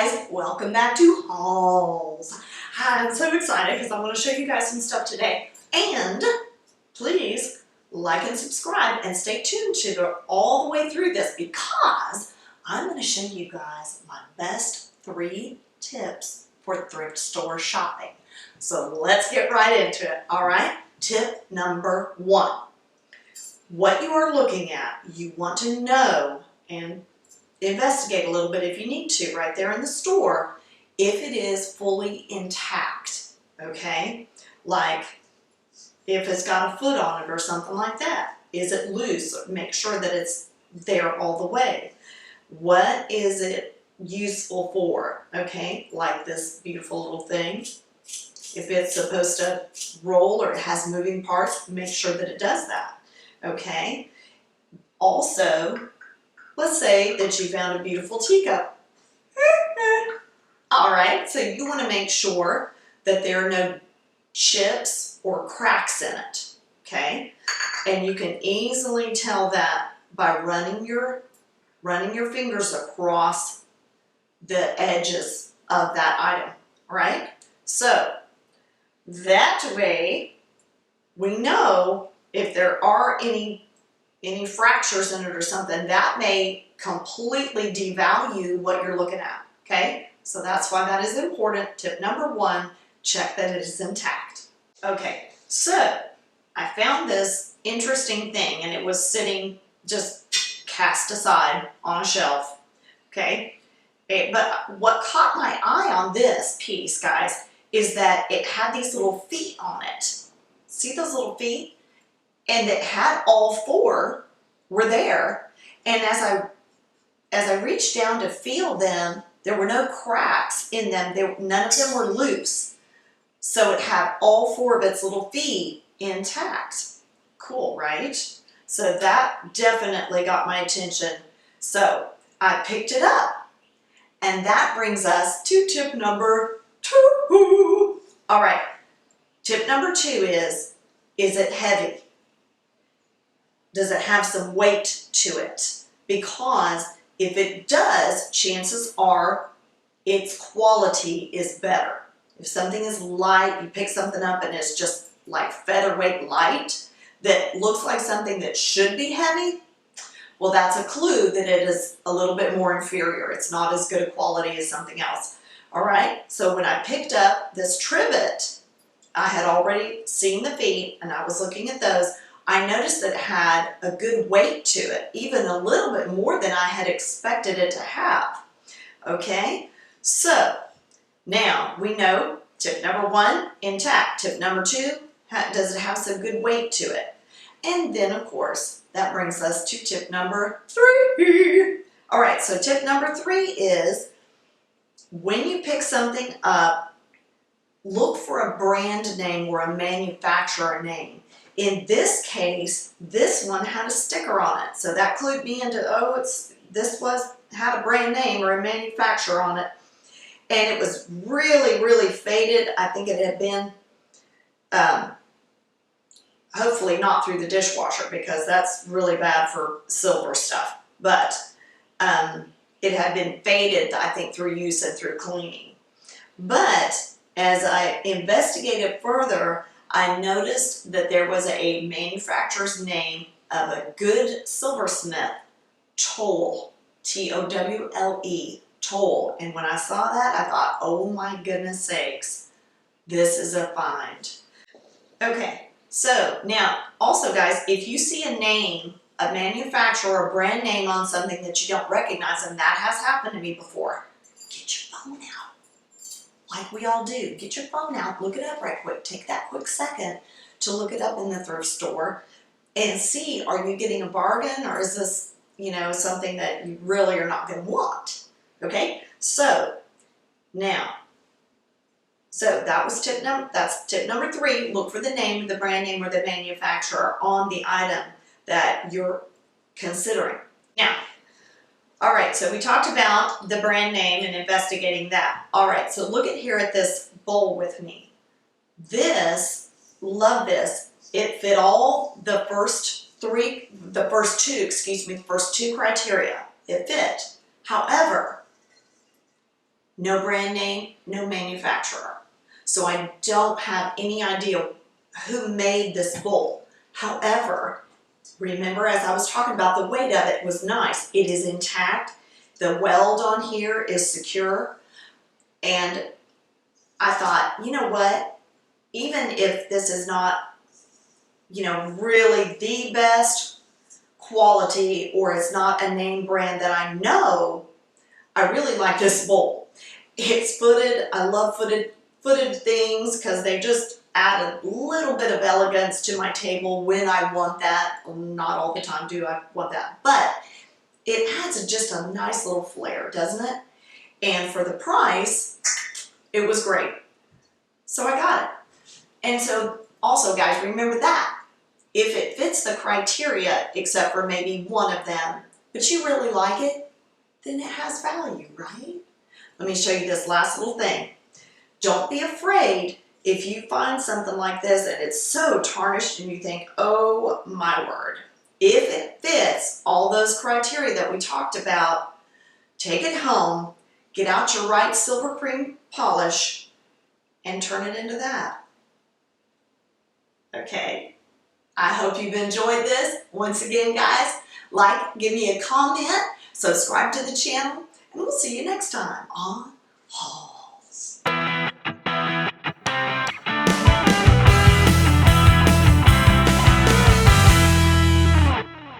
guys, welcome back to Hauls. I'm so excited because I'm going to show you guys some stuff today. And please like and subscribe and stay tuned to all the way through this because I'm going to show you guys my best 3 tips for thrift store shopping. So let's get right into it, all right? Tip number 1. What you are looking at, you want to know and investigate a little bit if you need to right there in the store if it is fully intact, okay? Like if it's got a foot on it or something like that. Is it loose? Make sure that it's there all the way. What is it useful for, okay? Like this beautiful little thing. If it's supposed to roll or it has moving parts, make sure that it does that, okay? Also, let's say that you found a beautiful teacup. All right, so you want to make sure that there are no chips or cracks in it, okay? And you can easily tell that by running your fingers across the edges of that item, right? So that way we know if there are any fractures in it or something, that may completely devalue what you're looking at, okay? So that's why that is important. Tip number 1, check that it is intact. Okay, so I found this interesting thing and it was sitting just cast aside on a shelf, okay? But what caught my eye on this piece, guys, is that it had these little feet on it. See those little feet? And it had all 4 were there. And as I reached down to feel them, there were no cracks in them. None of them were loose. So it had all 4 of its little feet intact. Cool, right? So that definitely got my attention. So I picked it up. And that brings us to tip number 2. All right. Tip number 2 is it heavy? Does it have some weight to it? Because if it does, chances are its quality is better. If something is light, you pick something up and it's just like featherweight light that looks like something that should be heavy, well, that's a clue that it is a little bit more inferior. It's not as good a quality as something else. All right, so when I picked up this trivet, I had already seen the feet and I was looking at those. I noticed that it had a good weight to it, even a little bit more than I had expected it to have. Okay, so now we know tip number 1, intact. Tip number 2, does it have some good weight to it? And then, of course, that brings us to tip number 3. All right, so tip number 3 is when you pick something up, look for a brand name or a manufacturer name. In this case, this one had a sticker on it. So that clued me into, oh, had a brand name or a manufacturer on it. And it was really, really faded. I think it had been, hopefully not through the dishwasher because that's really bad for silver stuff. But it had been faded, I think, through use and through cleaning. But as I investigated further, I noticed that there was a manufacturer's name of a good silversmith, Toll, T-O-W-L-E, Toll. And when I saw that, I thought, oh my goodness sakes, this is a find. Okay, so now also guys, if you see a name, a manufacturer, a brand name on something that you don't recognize, and that has happened to me before, get your phone out. Like we all do. Get your phone out, look it up right quick. Take that quick second to look it up in the thrift store and see, are you getting a bargain or is this, something that you really are not going to want? Okay, so now, that's tip number 3. Look for the name, the brand name, or the manufacturer on the item that you're considering. Now, all right, so we talked about the brand name and investigating that. All right, so look here at this bowl with me. Love this. It fit all the first two criteria. It fit. However, no brand name, no manufacturer. So I don't have any idea who made this bowl. However, remember, as I was talking about, the weight of it was nice. It is intact. The weld on here is secure. And I thought, you know what? Even if this is not, you know, really the best quality, or it's not a name brand that I know, I really like this bowl. It's footed. I love footed things because they just add a little bit of elegance to my table when I want that. Not all the time do I want that, but it adds just a nice little flair, doesn't it? And for the price, it was great. So I got it. And so also, guys, remember that. If it fits the criteria, except for maybe one of them, but you really like it, then it has value, right? Let me show you this last little thing. Don't be afraid if you find something like this and it's so tarnished and you think, oh my word. If it fits all those criteria that we talked about, take it home, get out your right silver cream polish, and turn it into that. Okay, I hope you've enjoyed this. Once again, guys, like, give me a comment, subscribe to the channel, and we'll see you next time on Haul.